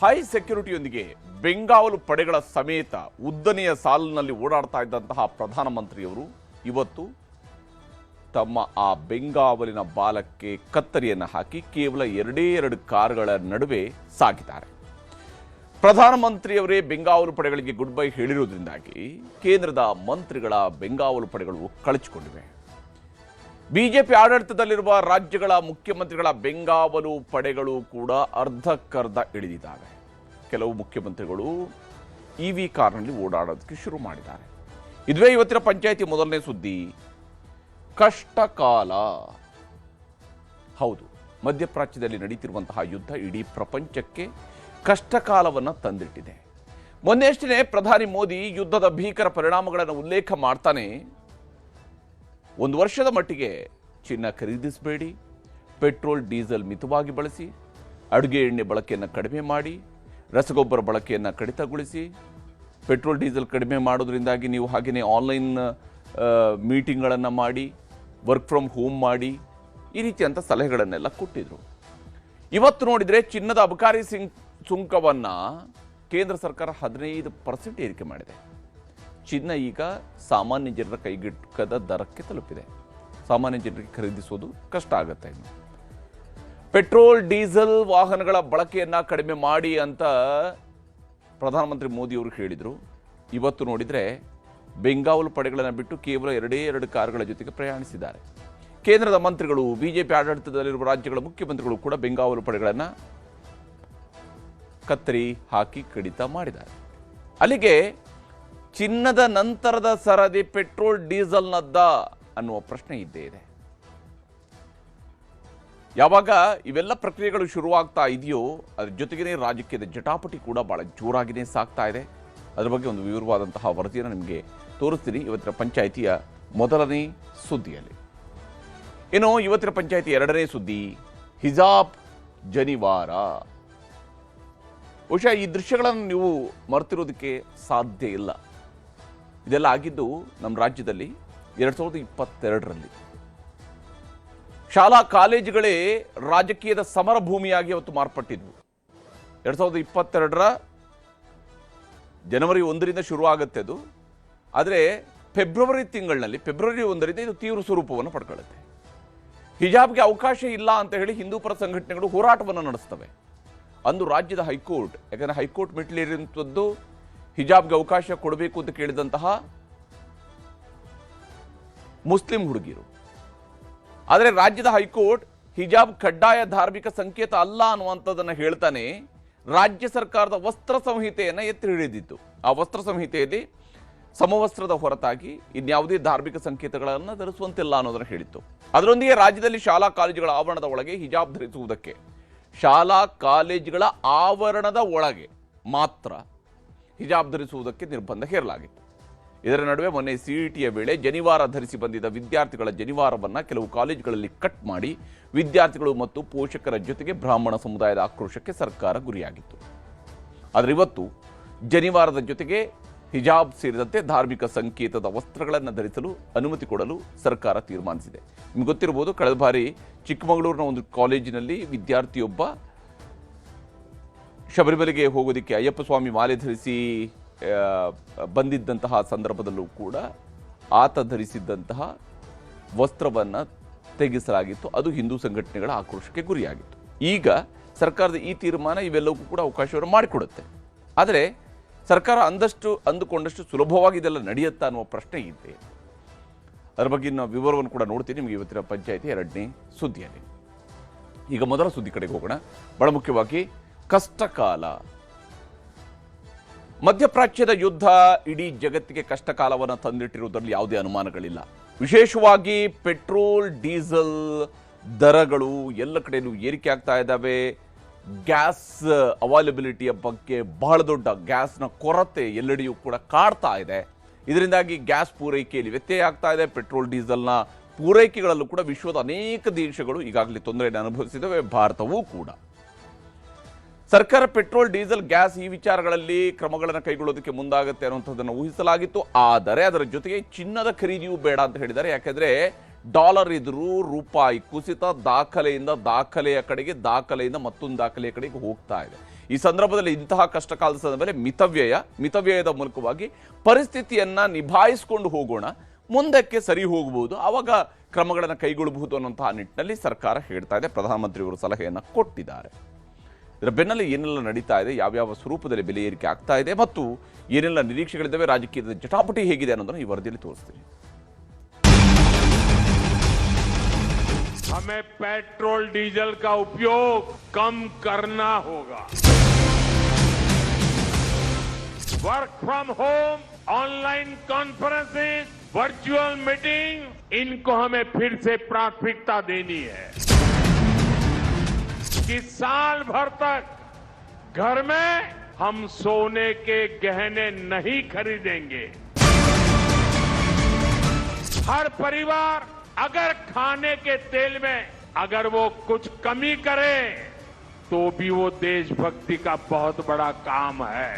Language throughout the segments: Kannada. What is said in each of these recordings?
ಹೈ ಸೆಕ್ಯೂರಿಟಿಯೊಂದಿಗೆ ಬೆಂಗಾವಲು ಪಡೆಗಳ ಸಮೇತ ಉದ್ದನೆಯ ಸಾಲಿನಲ್ಲಿ ಓಡಾಡ್ತಾ ಇದ್ದಂತಹ ಪ್ರಧಾನಮಂತ್ರಿಯವರು ಇವತ್ತು ತಮ್ಮ ಆ ಬೆಂಗಾವಲಿನ ಬಾಲಕ್ಕೆ ಕತ್ತರಿಯನ್ನು ಹಾಕಿ ಕೇವಲ ಎರಡು ಕಾರುಗಳ ನಡುವೆ ಸಾಗಿದ್ದಾರೆ. ಪ್ರಧಾನಮಂತ್ರಿಯವರೇ ಬೆಂಗಾವಲು ಪಡೆಗಳಿಗೆ ಗುಡ್ ಬೈ ಹೇಳಿರುವುದರಿಂದಾಗಿ ಕೇಂದ್ರದ ಮಂತ್ರಿಗಳ ಬೆಂಗಾವಲು ಪಡೆಗಳು ಕಳಚಿಕೊಂಡಿವೆ. ಬಿಜೆಪಿ ಆಡಳಿತದಲ್ಲಿರುವ ರಾಜ್ಯಗಳ ಮುಖ್ಯಮಂತ್ರಿಗಳ ಬೆಂಗಾವಲು ಪಡೆಗಳು ಕೂಡ ಅರ್ಧಕ್ಕರ್ಧ ಇಳಿದಿದ್ದಾವೆ. ಕೆಲವು ಮುಖ್ಯಮಂತ್ರಿಗಳು ಇವಿ ಕಾರ್ನಲ್ಲಿ ಓಡಾಡೋದಕ್ಕೆ ಶುರು ಮಾಡಿದ್ದಾರೆ. ಇದುವೇ ಇವತ್ತಿನ ಪಂಚಾಯಿತಿ ಮೊದಲನೇ ಸುದ್ದಿ. ಕಷ್ಟಕಾಲ. ಹೌದು, ಮಧ್ಯಪ್ರಾಚ್ಯದಲ್ಲಿ ನಡೀತಿರುವಂತಹ ಯುದ್ಧ ಇಡೀ ಪ್ರಪಂಚಕ್ಕೆ ಕಷ್ಟಕಾಲವನ್ನು ತಂದಿಟ್ಟಿದೆ. ಮೊನ್ನೆಯಷ್ಟೇ ಪ್ರಧಾನಿ ಮೋದಿ ಯುದ್ಧದ ಭೀಕರ ಪರಿಣಾಮಗಳನ್ನು ಉಲ್ಲೇಖ ಮಾಡ್ತಾನೆ, 1 ವರ್ಷದ ಮಟ್ಟಿಗೆ ಚಿನ್ನ ಖರೀದಿಸಬೇಡಿ, ಪೆಟ್ರೋಲ್ ಡೀಸೆಲ್ ಮಿತವಾಗಿ ಬಳಸಿ, ಅಡುಗೆ ಎಣ್ಣೆ ಬಳಕೆಯನ್ನು ಕಡಿಮೆ ಮಾಡಿ, ರಸಗೊಬ್ಬರ ಬಳಕೆಯನ್ನು ಕಡಿತಗೊಳಿಸಿ, ಪೆಟ್ರೋಲ್ ಡೀಸೆಲ್ ಕಡಿಮೆ ಮಾಡೋದ್ರಿಂದಾಗಿ ನೀವು ಹಾಗೆಯೇ ಆನ್ಲೈನ್ ಮೀಟಿಂಗ್ಗಳನ್ನು ಮಾಡಿ, ವರ್ಕ್ ಫ್ರಮ್ ಹೋಮ್ ಮಾಡಿ, ಈ ರೀತಿಯಂಥ ಸಲಹೆಗಳನ್ನೆಲ್ಲ ಕೊಟ್ಟಿದ್ರು. ಇವತ್ತು ನೋಡಿದರೆ ಚಿನ್ನದ ಅಬಕಾರಿ ಸುಂಕವನ್ನು ಕೇಂದ್ರ ಸರ್ಕಾರ 15% ಏರಿಕೆ ಮಾಡಿದೆ. ಚಿನ್ನ ಈಗ ಸಾಮಾನ್ಯ ಜನರ ಕೈಗೆಟುಕದ ದರಕ್ಕೆ ತಲುಪಿದೆ. ಸಾಮಾನ್ಯ ಜನರಿಗೆ ಖರೀದಿಸೋದು ಕಷ್ಟ ಆಗುತ್ತೆ. ಇನ್ನು ಪೆಟ್ರೋಲ್ ಡೀಸೆಲ್ ವಾಹನಗಳ ಬಳಕೆಯನ್ನು ಕಡಿಮೆ ಮಾಡಿ ಅಂತ ಪ್ರಧಾನಮಂತ್ರಿ ಮೋದಿಯವರು ಹೇಳಿದರು. ಇವತ್ತು ನೋಡಿದರೆ ಬೆಂಗಾವಲು ಪಡೆಗಳನ್ನು ಬಿಟ್ಟು ಕೇವಲ 2 ಕಾರುಗಳ ಜೊತೆಗೆ ಪ್ರಯಾಣಿಸಿದ್ದಾರೆ. ಕೇಂದ್ರದ ಮಂತ್ರಿಗಳು, ಬಿಜೆಪಿ ಆಡಳಿತದಲ್ಲಿರುವ ರಾಜ್ಯಗಳ ಮುಖ್ಯಮಂತ್ರಿಗಳು ಕೂಡ ಬೆಂಗಾವಲು ಪಡೆಗಳನ್ನು ಕತ್ತರಿ ಹಾಕಿ ಕಡಿತ ಮಾಡಿದ್ದಾರೆ. ಅಲ್ಲಿಗೆ ಚಿನ್ನದ ನಂತರದ ಸರದಿ ಪೆಟ್ರೋಲ್ ಡೀಸೆಲ್ನದ್ದ ಅನ್ನುವ ಪ್ರಶ್ನೆ ಇದ್ದೇ ಇದೆ. ಯಾವಾಗ ಇವೆಲ್ಲ ಪ್ರಕ್ರಿಯೆಗಳು ಶುರುವಾಗ್ತಾ ಇದೆಯೋ ಅದ್ರ ಜೊತೆಗೇ ರಾಜಕೀಯದ ಜಟಾಪಟಿ ಕೂಡ ಬಹಳ ಜೋರಾಗಿಯೇ ಸಾಗ್ತಾ ಇದೆ. ಅದರ ಬಗ್ಗೆ ಒಂದು ವಿವರವಾದಂತಹ ವರದಿಯನ್ನು ನಿಮಗೆ ತೋರಿಸ್ತೀನಿ ಇವತ್ತಿನ ಪಂಚಾಯಿತಿಯ ಮೊದಲನೇ ಸುದ್ದಿಯಲ್ಲಿ. ಇನ್ನು ಇವತ್ತಿನ ಪಂಚಾಯಿತಿ 2ನೇ ಸುದ್ದಿ, ಹಿಜಾಬ್ ಜನಿವಾರ. ಬಹುಶಃ ಈ ದೃಶ್ಯಗಳನ್ನು ನೀವು ಮರೆತಿರೋದಕ್ಕೆ ಸಾಧ್ಯ ಇಲ್ಲ. ಇದೆಲ್ಲ ಆಗಿದ್ದು ನಮ್ಮ ರಾಜ್ಯದಲ್ಲಿ 2022ರಲ್ಲಿ. ಶಾಲಾ ಕಾಲೇಜುಗಳೇ ರಾಜಕೀಯದ ಸಮರ ಭೂಮಿಯಾಗಿ ಅವತ್ತು ಮಾರ್ಪಟ್ಟಿದ್ವು. 2022ರ ಜನವರಿ 1ರಿಂದ ಶುರುವಾಗುತ್ತೆ ಅದು. ಆದರೆ ಫೆಬ್ರವರಿ ತಿಂಗಳಿನಲ್ಲಿ, ಫೆಬ್ರವರಿ 1ರಿಂದ ಇದು ತೀವ್ರ ಸ್ವರೂಪವನ್ನು ಪಡ್ಕೊಳ್ಳುತ್ತೆ. ಹಿಜಾಬ್ಗೆ ಅವಕಾಶ ಇಲ್ಲ ಅಂತ ಹೇಳಿ ಹಿಂದೂ ಪರ ಸಂಘಟನೆಗಳು ಹೋರಾಟವನ್ನು ನಡೆಸ್ತವೆ. ಅಂದು ರಾಜ್ಯದ ಹೈಕೋರ್ಟ್, ಯಾಕಂದರೆ ಹೈಕೋರ್ಟ್ ಮೆಟ್ಟಿಲೇರಿರುವಂಥದ್ದು ಹಿಜಾಬ್ಗೆ ಅವಕಾಶ ಕೊಡಬೇಕು ಅಂತ ಕೇಳಿದಂತಹ ಮುಸ್ಲಿಂ ಹುಡುಗಿಯರು. ಆದರೆ ರಾಜ್ಯದ ಹೈಕೋರ್ಟ್ ಹಿಜಾಬ್ ಕಡ್ಡಾಯ ಧಾರ್ಮಿಕ ಸಂಕೇತ ಅಲ್ಲ ಅನ್ನುವಂಥದ್ದನ್ನು ಹೇಳ್ತಾನೆ ರಾಜ್ಯ ಸರ್ಕಾರದ ವಸ್ತ್ರ ಸಂಹಿತೆಯನ್ನು ಎತ್ತಿ ಹಿಡಿದಿತ್ತು. ಆ ವಸ್ತ್ರ ಸಂಹಿತೆಯಲ್ಲಿ ಸಮವಸ್ತ್ರದ ಹೊರತಾಗಿ ಇನ್ಯಾವುದೇ ಧಾರ್ಮಿಕ ಸಂಕೇತಗಳನ್ನು ಧರಿಸುವಂತಿಲ್ಲ ಅನ್ನೋದನ್ನು ಹೇಳಿತ್ತು. ಅದರೊಂದಿಗೆ ರಾಜ್ಯದಲ್ಲಿ ಶಾಲಾ ಕಾಲೇಜುಗಳ ಆವರಣದ ಒಳಗೆ ಹಿಜಾಬ್ ಧರಿಸುವುದಕ್ಕೆ, ಶಾಲಾ ಕಾಲೇಜುಗಳ ಆವರಣದ ಒಳಗೆ ಮಾತ್ರ ಹಿಜಾಬ್ ಧರಿಸುವುದಕ್ಕೆ ನಿರ್ಬಂಧ ಹೇರಲಾಗಿತ್ತು. ಇದರ ನಡುವೆ ಮೊನ್ನೆ ಸಿಇಟಿಯ ವೇಳೆ ಜನಿವಾರ ಧರಿಸಿ ಬಂದಿದ್ದ ವಿದ್ಯಾರ್ಥಿಗಳ ಜನಿವಾರವನ್ನು ಕೆಲವು ಕಾಲೇಜುಗಳಲ್ಲಿ ಕಟ್ ಮಾಡಿ ವಿದ್ಯಾರ್ಥಿಗಳು ಮತ್ತು ಪೋಷಕರ ಜೊತೆಗೆ ಬ್ರಾಹ್ಮಣ ಸಮುದಾಯದ ಆಕ್ರೋಶಕ್ಕೆ ಸರ್ಕಾರ ಗುರಿಯಾಗಿತ್ತು. ಆದರೆ ಇವತ್ತು ಜನಿವಾರದ ಜೊತೆಗೆ ಹಿಜಾಬ್ ಸೇರಿದಂತೆ ಧಾರ್ಮಿಕ ಸಂಕೇತದ ವಸ್ತ್ರಗಳನ್ನು ಧರಿಸಲು ಅನುಮತಿ ಕೊಡಲು ಸರ್ಕಾರ ತೀರ್ಮಾನಿಸಿದೆ. ನಿಮ್ಗೆ ಗೊತ್ತಿರಬಹುದು, ಕಳೆದ ಬಾರಿ ಚಿಕ್ಕಮಗಳೂರಿನ ಒಂದು ಕಾಲೇಜಿನಲ್ಲಿ ವಿದ್ಯಾರ್ಥಿಯೊಬ್ಬ ಶಬರಿಮಲೆಗೆ ಹೋಗೋದಕ್ಕೆ ಅಯ್ಯಪ್ಪ ಸ್ವಾಮಿ ಮಾಲೆ ಧರಿಸಿ ಬಂದಿದ್ದಂತಹ ಸಂದರ್ಭದಲ್ಲೂ ಕೂಡ ಆತ ಧರಿಸಿದ್ದಂತಹ ವಸ್ತ್ರವನ್ನು ತೆಗೆಸಲಾಗಿತ್ತು. ಅದು ಹಿಂದೂ ಸಂಘಟನೆಗಳ ಆಕ್ರೋಶಕ್ಕೆ ಗುರಿಯಾಗಿತ್ತು. ಈಗ ಸರ್ಕಾರದ ಈ ತೀರ್ಮಾನ ಇವೆಲ್ಲವೂ ಕೂಡ ಅವಕಾಶವನ್ನು ಮಾಡಿಕೊಡುತ್ತೆ. ಆದರೆ ಸರ್ಕಾರ ಅಂದುಕೊಂಡಷ್ಟು ಸುಲಭವಾಗಿ ಇದೆಲ್ಲ ನಡೆಯುತ್ತಾ ಅನ್ನುವ ಪ್ರಶ್ನೆ ಇದೆ. ಅದರ ಬಗ್ಗೆ ನಾವು ವಿವರವನ್ನು ಕೂಡ ನೋಡ್ತೀನಿ ನಿಮಗೆ ಇವತ್ತಿನ ಪಂಚಾಯಿತಿ 2ನೇ ಸುದ್ದಿಯಲ್ಲಿ. ಈಗ ಮೊದಲ ಸುದ್ದಿ ಕಡೆಗೆ ಹೋಗೋಣ. ಬಹಳ ಮುಖ್ಯವಾಗಿ ಕಷ್ಟಕಾಲ. ಮಧ್ಯಪ್ರಾಚ್ಯದ ಯುದ್ಧ ಇಡೀ ಜಗತ್ತಿಗೆ ಕಷ್ಟಕಾಲವನ್ನು ತಂದಿಟ್ಟಿರುವುದರಲ್ಲಿ ಯಾವುದೇ ಅನುಮಾನಗಳಿಲ್ಲ. ವಿಶೇಷವಾಗಿ ಪೆಟ್ರೋಲ್ ಡೀಸೆಲ್ ದರಗಳು ಎಲ್ಲ ಕಡೆಯೂ ಏರಿಕೆ ಆಗ್ತಾ ಇದ್ದಾವೆ. ಗ್ಯಾಸ್ ಅವೈಲಬಿಲಿಟಿಯ ಬಗ್ಗೆ ಬಹಳ ದೊಡ್ಡ ಗ್ಯಾಸ್ನ ಕೊರತೆ ಎಲ್ಲೆಡೆಯೂ ಕೂಡ ಕಾಡ್ತಾ ಇದೆ. ಇದರಿಂದಾಗಿ ಗ್ಯಾಸ್ ಪೂರೈಕೆಯಲ್ಲಿ ವ್ಯತ್ಯಯ ಆಗ್ತಾ ಇದೆ. ಪೆಟ್ರೋಲ್ ಡೀಸೆಲ್ನ ಪೂರೈಕೆಗಳಲ್ಲೂ ಕೂಡ ವಿಶ್ವದ ಅನೇಕ ದೇಶಗಳು ಈಗಾಗಲೇ ತೊಂದರೆಯನ್ನು ಅನುಭವಿಸಿದವೆ, ಭಾರತವೂ ಕೂಡ. ಸರ್ಕಾರ ಪೆಟ್ರೋಲ್ ಡೀಸೆಲ್ ಗ್ಯಾಸ್ ಈ ವಿಚಾರಗಳಲ್ಲಿ ಕ್ರಮಗಳನ್ನು ಕೈಗೊಳ್ಳೋದಕ್ಕೆ ಮುಂದಾಗುತ್ತೆ ಅನ್ನುವಂಥದ್ದನ್ನು ಊಹಿಸಲಾಗಿತ್ತು. ಆದರೆ ಅದರ ಜೊತೆಗೆ ಚಿನ್ನದ ಖರೀದಿಯೂ ಬೇಡ ಅಂತ ಹೇಳಿದ್ದಾರೆ. ಯಾಕೆಂದರೆ ಡಾಲರ್ ಎದುರು ರೂಪಾಯಿ ಕುಸಿತ ದಾಖಲೆಯ ಕಡೆಗೆ, ದಾಖಲೆಯಿಂದ ಮತ್ತೊಂದು ದಾಖಲೆಯ ಕಡೆಗೆ ಹೋಗ್ತಾ ಇದೆ. ಈ ಸಂದರ್ಭದಲ್ಲಿ ಇಂತಹ ಕಷ್ಟ ಕಾಲದ ಸಂದರ್ಭದಲ್ಲಿ ಮಿತವ್ಯಯದ ಮೂಲಕವಾಗಿ ಪರಿಸ್ಥಿತಿಯನ್ನ ನಿಭಾಯಿಸಿಕೊಂಡು ಹೋಗೋಣ, ಮುಂದಕ್ಕೆ ಸರಿ ಹೋಗಬಹುದು, ಆವಾಗ ಕ್ರಮಗಳನ್ನು ಕೈಗೊಳ್ಳಬಹುದು ಅನ್ನುವಂತಹ ನಿಟ್ಟಿನಲ್ಲಿ ಸರ್ಕಾರ ಹೇಳ್ತಾ ಇದೆ. ಪ್ರಧಾನಮಂತ್ರಿಯವರು ಸಲಹೆಯನ್ನು ಕೊಟ್ಟಿದ್ದಾರೆ. ಇದರ ಬೆನ್ನಲ್ಲೇ ಏನೆಲ್ಲ ನಡೀತಾ ಇದೆ, ಯಾವ್ಯಾವ ಸ್ವರೂಪದಲ್ಲಿ ಬೆಲೆ ಏರಿಕೆ ಆಗ್ತಾ ಇದೆ ಮತ್ತು ಏನೆಲ್ಲ ನಿರೀಕ್ಷೆಗಳಿದ್ದಾವೆ, ರಾಜಕೀಯದ ಜಟಾಪಟಿ ಹೇಗಿದೆ ಅನ್ನೋದನ್ನು ಈ ವರದಿಯಲ್ಲಿ ತೋರಿಸ್ತೀವಿ. हमें पेट्रोल डीजल का उपयोग कम करना होगा। Work from home, online conferencing, virtual meeting, इनको हमें फिर से प्राथमिकता देनी है कि साल भर तक घर में हम सोने के गहने नहीं खरीदेंगे। हर परिवार अगर खाने के तेल में अगर वो कुछ कमी करे तो भी वो देशभक्ति का बहुत बड़ा काम है।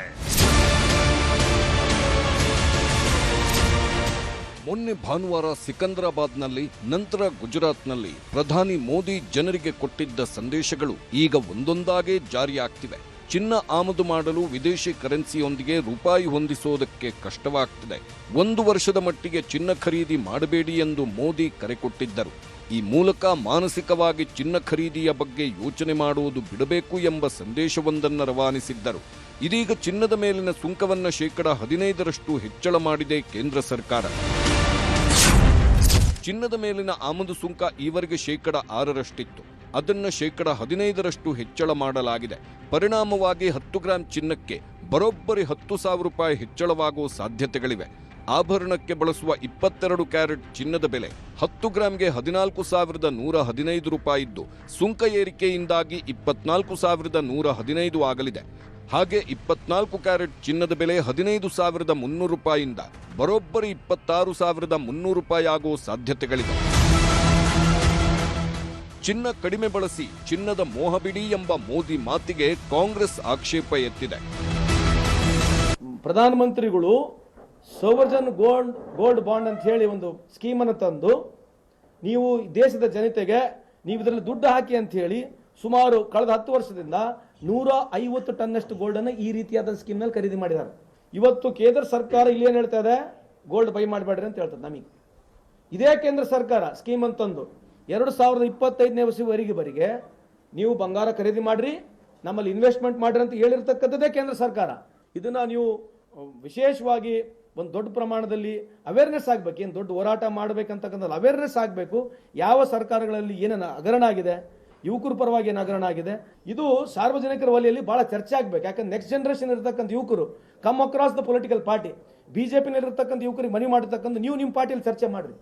ಮೊನ್ನೆ ಭಾನುವಾರ ಸಿಕಂದರಾಬಾದ್ನಲ್ಲಿ, ನಂತರ ಗುಜರಾತ್ನಲ್ಲಿ ಪ್ರಧಾನಿ ಮೋದಿ ಜನರಿಗೆ ಕೊಟ್ಟಿದ್ದ ಸಂದೇಶಗಳು ಈಗ ಒಂದೊಂದಾಗೇ ಜಾರಿಯಾಗ್ತಿವೆ. ಚಿನ್ನ ಆಮದು ಮಾಡಲು ವಿದೇಶಿ ಕರೆನ್ಸಿಯೊಂದಿಗೆ ರೂಪಾಯಿ ಹೊಂದಿಸೋದಕ್ಕೆ ಕಷ್ಟವಾಗ್ತಿದೆ. 1 ವರ್ಷದ ಮಟ್ಟಿಗೆ ಚಿನ್ನ ಖರೀದಿ ಮಾಡಬೇಡಿ ಎಂದು ಮೋದಿ ಕರೆ ಕೊಟ್ಟಿದ್ದರು. ಈ ಮೂಲಕ ಮಾನಸಿಕವಾಗಿ ಚಿನ್ನ ಖರೀದಿಯ ಬಗ್ಗೆ ಯೋಚನೆ ಮಾಡುವುದು ಬಿಡಬೇಕು ಎಂಬ ಸಂದೇಶವೊಂದನ್ನು ರವಾನಿಸಿದ್ದರು. ಇದೀಗ ಚಿನ್ನದ ಮೇಲಿನ ಸುಂಕವನ್ನು %15 ಹೆಚ್ಚಳ ಮಾಡಿದೆ ಕೇಂದ್ರ ಸರ್ಕಾರ. ಚಿನ್ನದ ಮೇಲಿನ ಆಮದು ಸುಂಕ ಈವರೆಗೆ %6 ಅದನ್ನು %15 ಹೆಚ್ಚಳ ಮಾಡಲಾಗಿದೆ. ಪರಿಣಾಮವಾಗಿ 10 ಗ್ರಾಂ ಚಿನ್ನಕ್ಕೆ ಬರೋಬ್ಬರಿ ₹10,000 ಹೆಚ್ಚಳವಾಗುವ ಸಾಧ್ಯತೆಗಳಿವೆ. ಆಭರಣಕ್ಕೆ ಬಳಸುವ 22 ಕ್ಯಾರೆಟ್ ಚಿನ್ನದ ಬೆಲೆ 10 ಗ್ರಾಂಗೆ ₹14,115 ಇದ್ದು, ಸುಂಕ ಏರಿಕೆಯಿಂದಾಗಿ 24,115 ಆಗಲಿದೆ. ಹಾಗೆ 24 ಕ್ಯಾರೆಟ್ ಚಿನ್ನದ ಬೆಲೆ ₹15,300 ಇಂದ ಬರೋಬ್ಬರಿ ₹26,300 ಆಗುವ ಸಾಧ್ಯತೆಗಳಿವೆ. ಚಿನ್ನ ಕಡಿಮೆ ಬಳಸಿ ಚಿನ್ನದ ಮೋಹ ಬಿಡಿ ಎಂಬ ಮೋದಿ ಮಾತಿಗೆ ಕಾಂಗ್ರೆಸ್ ಆಕ್ಷೇಪ ಎತ್ತಿದೆ. ಪ್ರಧಾನಮಂತ್ರಿಗಳು ಸೋವರ್ಜನ್ ಗೋಲ್ಡ್ ಬಾಂಡ್ ಅಂತ ಹೇಳಿ ಒಂದು ಸ್ಕೀಮನ್ನು ತಂದು, ನೀವು ದೇಶದ ಜನತೆಗೆ ನೀವು ಇದರಲ್ಲಿ ದುಡ್ಡು ಹಾಕಿ ಅಂತ ಹೇಳಿ ಸುಮಾರು ಕಳೆದ 10 ವರ್ಷದಿಂದ 150 ಟನ್ನಷ್ಟು ಗೋಲ್ಡನ್ನು ಈ ರೀತಿಯಾದ ಸ್ಕೀಮ್ನಲ್ಲಿ ಖರೀದಿ ಮಾಡಿದ್ದಾರೆ. ಇವತ್ತು ಕೇಂದ್ರ ಸರ್ಕಾರ ಇಲ್ಲಿ ಏನು ಹೇಳ್ತಾ ಇದೆ, ಗೋಲ್ಡ್ ಬೈ ಮಾಡಬೇಡ್ರಿ ಅಂತ ಹೇಳ್ತದೆ. ನಮಗೆ ಇದೇ ಕೇಂದ್ರ ಸರ್ಕಾರ ಸ್ಕೀಮ್ ಅಂತಂದು 2025 ನೀವು ಬಂಗಾರ ಖರೀದಿ ಮಾಡ್ರಿ, ನಮ್ಮಲ್ಲಿ ಇನ್ವೆಸ್ಟ್ಮೆಂಟ್ ಮಾಡ್ರಿ ಅಂತ ಹೇಳಿರ್ತಕ್ಕಂಥದ್ದೇ ಕೇಂದ್ರ ಸರ್ಕಾರ. ಇದನ್ನ ನೀವು ವಿಶೇಷವಾಗಿ ಒಂದು ದೊಡ್ಡ ಪ್ರಮಾಣದಲ್ಲಿ ಅವೇರ್ನೆಸ್ ಆಗಬೇಕು. ಏನು ದೊಡ್ಡ ಹೋರಾಟ ಮಾಡಬೇಕಂತಕ್ಕಂಥ ಅವೇರ್ನೆಸ್ ಆಗಬೇಕು. ಯಾವ ಸರ್ಕಾರಗಳಲ್ಲಿ ಏನೇನು ಹಗರಣ ಆಗಿದೆ, ಯುವಕರ ಪರವಾಗಿ ಏನು ಹಗರಣ ಆಗಿದೆ, ಇದು ಸಾರ್ವಜನಿಕರ ವಲಯದಲ್ಲಿ ಬಹಳ ಚರ್ಚೆ ಆಗಬೇಕು. ಯಾಕಂದ್ರೆ ನೆಕ್ಸ್ಟ್ ಜನರೇಷನ್ ಇರತಕ್ಕಂಥ ಯುವಕರು come across the political party, ಬಿಜೆಪಿನಲ್ಲಿರ್ತಕ್ಕಂಥ ಯುವಕರಿಗೆ ಮನಿ ಮಾಡಿರ್ತಕ್ಕಂಥ ನೀವು ನಿಮ್ಮ ಪಾರ್ಟಿಯಲ್ಲಿ ಚರ್ಚೆ ಮಾಡ್ರಿ.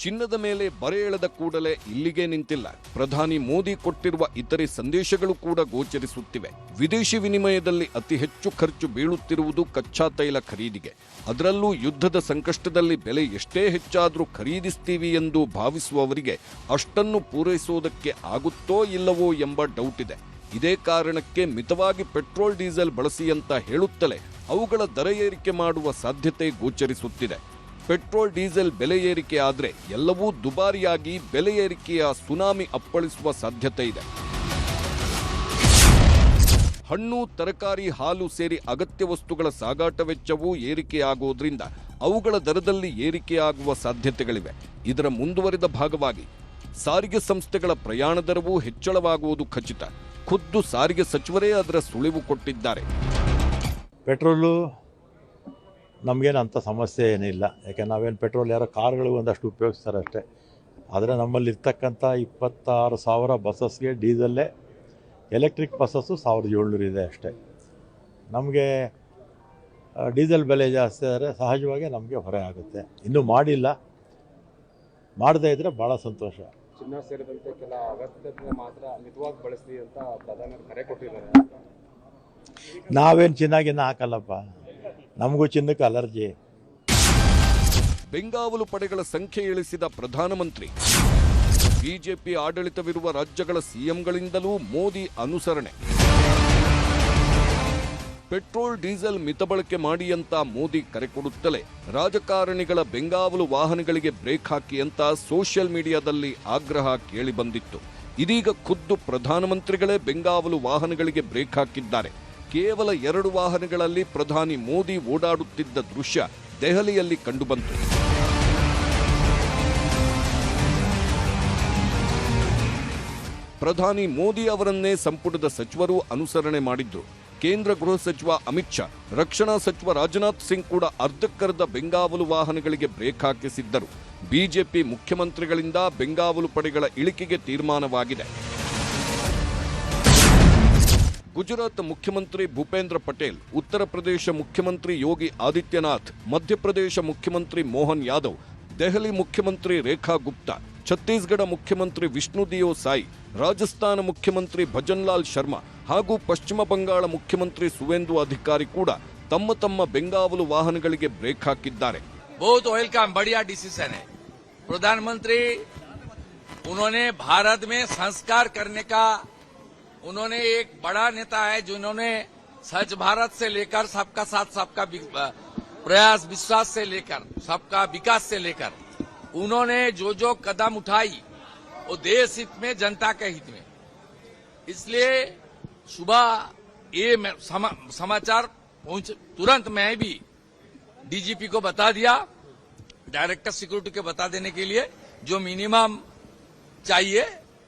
ಚಿನ್ನದ ಮೇಲೆ ಬರೆ ಎಳೆದ ಕೂಡಲೇ ಇಲ್ಲಿಗೆ ನಿಂತಿಲ್ಲ. ಪ್ರಧಾನಿ ಮೋದಿ ಕೊಟ್ಟಿರುವ ಇತರೆ ಸಂದೇಶಗಳು ಕೂಡ ಗೋಚರಿಸುತ್ತಿವೆ. ವಿದೇಶಿ ವಿನಿಮಯದಲ್ಲಿ ಅತಿ ಹೆಚ್ಚು ಖರ್ಚು ಬೀಳುತ್ತಿರುವುದು ಕಚ್ಚಾ ತೈಲ ಖರೀದಿಗೆ. ಅದರಲ್ಲೂ ಯುದ್ಧದ ಸಂಕಷ್ಟದಲ್ಲಿ ಬೆಲೆ ಎಷ್ಟೇ ಹೆಚ್ಚಾದರೂ ಖರೀದಿಸ್ತೀವಿ ಎಂದು ಭಾವಿಸುವವರಿಗೆ ಅಷ್ಟನ್ನು ಪೂರೈಸುವುದಕ್ಕೆ ಆಗುತ್ತೋ ಇಲ್ಲವೋ ಎಂಬ ಡೌಟ್ ಇದೆ. ಇದೇ ಕಾರಣಕ್ಕೆ ಮಿತವಾಗಿ ಪೆಟ್ರೋಲ್ ಡೀಸೆಲ್ ಬಳಸಿ ಅಂತ ಹೇಳುತ್ತಲೇ ಅವುಗಳ ದರ ಏರಿಕೆ ಮಾಡುವ ಸಾಧ್ಯತೆ ಗೋಚರಿಸುತ್ತಿದೆ. ಪೆಟ್ರೋಲ್ ಡೀಸೆಲ್ ಬೆಲೆ ಏರಿಕೆ ಆದರೆ ಎಲ್ಲವೂ ದುಬಾರಿಯಾಗಿ ಬೆಲೆ ಏರಿಕೆಯ ಸುನಾಮಿ ಅಪ್ಪಳಿಸುವ ಸಾಧ್ಯತೆ ಇದೆ. ಹಣ್ಣು, ತರಕಾರಿ, ಹಾಲು ಸೇರಿ ಅಗತ್ಯ ವಸ್ತುಗಳ ಸಾಗಾಟ ವೆಚ್ಚವೂ ಏರಿಕೆಯಾಗೋದ್ರಿಂದ ಅವುಗಳ ದರದಲ್ಲಿ ಏರಿಕೆಯಾಗುವ ಸಾಧ್ಯತೆಗಳಿವೆ. ಇದರ ಮುಂದುವರಿದ ಭಾಗವಾಗಿ ಸಾರಿಗೆ ಸಂಸ್ಥೆಗಳ ಪ್ರಯಾಣ ದರವೂ ಹೆಚ್ಚಳವಾಗುವುದು ಖಚಿತ. ಖುದ್ದು ಸಾರಿಗೆ ಸಚಿವರೇ ಅದರ ಸುಳಿವು ಕೊಟ್ಟಿದ್ದಾರೆ. ಪೆಟ್ರೋಲು ನಮಗೇನು ಅಂಥ ಸಮಸ್ಯೆ ಏನಿಲ್ಲ. ಯಾಕೆಂದ್ರೆ ನಾವೇನು ಪೆಟ್ರೋಲ್ ಯಾರೋ ಕಾರ್ಗಳು ಒಂದಷ್ಟು ಉಪಯೋಗಿಸ್ತಾರೆ ಅಷ್ಟೇ. ಆದರೆ ನಮ್ಮಲ್ಲಿ ಇರ್ತಕ್ಕಂಥ 26,000 ಬಸ್ಸಸ್ಗೆ ಡೀಸೆಲ್ಲೇ, ಎಲೆಕ್ಟ್ರಿಕ್ ಬಸ್ಸಸ್ಸು 1,700 ಇದೆ ಅಷ್ಟೇ. ನಮಗೆ ಡೀಸೆಲ್ ಬೆಲೆ ಜಾಸ್ತಿ ಆದರೆ ಸಹಜವಾಗಿ ನಮಗೆ ಹೊರೆ ಆಗುತ್ತೆ. ಇನ್ನೂ ಮಾಡಿಲ್ಲ, ಮಾಡದೇ ಇದ್ದರೆ ಭಾಳ ಸಂತೋಷ. ಚಿನ್ನ ಸೇರಿದಂತೆ ಕೆಲ ಅಗತ್ಯತೆ ಮಾತ್ರ ಮಿತವಾಗಿ ಬಳಸಿ ಅಂತ ಪ್ರಧಾನಿ ಕರೆ ಕೊಟ್ಟಿದ್ದಾರೆ. ನಾವೇನು ಚಿನ್ನಾಗಿನ್ನ ಹಾಕಲ್ಲಪ್ಪ, ನಮಗೂ ಚಿನ್ನಕ್ಕೆ ಅಲರ್ಜಿ. ಬೆಂಗಾವಲು ಪಡೆಗಳ ಸಂಖ್ಯೆ ಇಳಿಸಿದ ಪ್ರಧಾನಮಂತ್ರಿ. ಬಿಜೆಪಿ ಆಡಳಿತವಿರುವ ರಾಜ್ಯಗಳ ಸಿಎಂಗಳಿಂದಲೂ ಮೋದಿ ಅನುಸರಣೆ. ಪೆಟ್ರೋಲ್ ಡೀಸೆಲ್ ಮಿತಬಳಕೆ ಮಾಡಿ ಅಂತ ಮೋದಿ ಕರೆ ಕೊಡುತ್ತಲೇ ರಾಜಕಾರಣಿಗಳ ಬೆಂಗಾವಲು ವಾಹನಗಳಿಗೆ ಬ್ರೇಕ್ ಹಾಕಿ ಅಂತ ಸೋಷಿಯಲ್ ಮೀಡಿಯಾದಲ್ಲಿ ಆಗ್ರಹ ಕೇಳಿಬಂದಿತ್ತು. ಇದೀಗ ಖುದ್ದು ಪ್ರಧಾನಮಂತ್ರಿಗಳೇ ಬೆಂಗಾವಲು ವಾಹನಗಳಿಗೆ ಬ್ರೇಕ್ ಹಾಕಿದ್ದಾರೆ. ಕೇವಲ 2 ವಾಹನಗಳಲ್ಲಿ ಪ್ರಧಾನಿ ಮೋದಿ ಓಡಾಡುತ್ತಿದ್ದ ದೃಶ್ಯ ದೆಹಲಿಯಲ್ಲಿ ಕಂಡುಬಂತು. ಪ್ರಧಾನಿ ಮೋದಿ ಅವರನ್ನೇ ಸಂಪುಟದ ಸಚಿವರು ಅನುಸರಣೆ ಮಾಡಿದ್ರು. ಕೇಂದ್ರ ಗೃಹ ಸಚಿವ ಅಮಿತ್ ಶಾ, ರಕ್ಷಣಾ ಸಚಿವ ರಾಜನಾಥ್ ಸಿಂಗ್ ಕೂಡ ಅರ್ಧಕ್ಕರ್ಧ ಬೆಂಗಾವಲು ವಾಹನಗಳಿಗೆ ಬ್ರೇಕ್ ಹಾಕಿಸಿದ್ದರು. ಬಿಜೆಪಿ ಮುಖ್ಯಮಂತ್ರಿಗಳಿಂದ ಬೆಂಗಾವಲು ಪಡೆಗಳ ಇಳಿಕೆಗೆ ತೀರ್ಮಾನವಾಗಿದೆ. ಗುಜರಾತ್ ಮುಖ್ಯಮಂತ್ರಿ ಭೂಪೇಂದ್ರ ಪಟೇಲ್, ಉತ್ತರ ಪ್ರದೇಶ ಮುಖ್ಯಮಂತ್ರಿ ಯೋಗಿ ಆದಿತ್ಯನಾಥ್, ಮಧ್ಯಪ್ರದೇಶ ಮುಖ್ಯಮಂತ್ರಿ ಮೋಹನ್ ಯಾದವ್, ದೆಹಲಿ ಮುಖ್ಯಮಂತ್ರಿ ರೇಖಾ ಗುಪ್ತಾ, ಛತ್ತೀಸ್ಗಢ ಮುಖ್ಯಮಂತ್ರಿ ವಿಷ್ಣು ದಿಯೋ ಸಾಯಿ, ರಾಜಸ್ಥಾನ ಮುಖ್ಯಮಂತ್ರಿ ಭಜನ್ಲಾಲ್ ಶರ್ಮಾ ಹಾಗೂ ಪಶ್ಚಿಮ ಬಂಗಾಳ ಮುಖ್ಯಮಂತ್ರಿ ಸುವೇಂದು ಅಧಿಕಾರಿ ಕೂಡ ತಮ್ಮ ತಮ್ಮ ಬೆಂಗಾವಲು ವಾಹನಗಳಿಗೆ ಬ್ರೇಕ್ ಹಾಕಿದ್ದಾರೆ. बहुत वेलकम, बढ़िया डिसीजन है. प्रधानमंत्री उन्होंने भारत में संस्कार करने का, उन्होंने एक बड़ा नेता है जिन्होंने स्वच्छ भारत से लेकर सबका साथ सबका प्रयास, विश्वास से लेकर सबका विकास से लेकर उन्होंने जो कदम उठाई वो देश हित में, जनता के हित में. इसलिए सुबह ये समाचार तुरंत मैं भी डीजीपी को बता दिया, डायरेक्टर सिक्योरिटी को बता देने के लिए जो मिनिमम चाहिए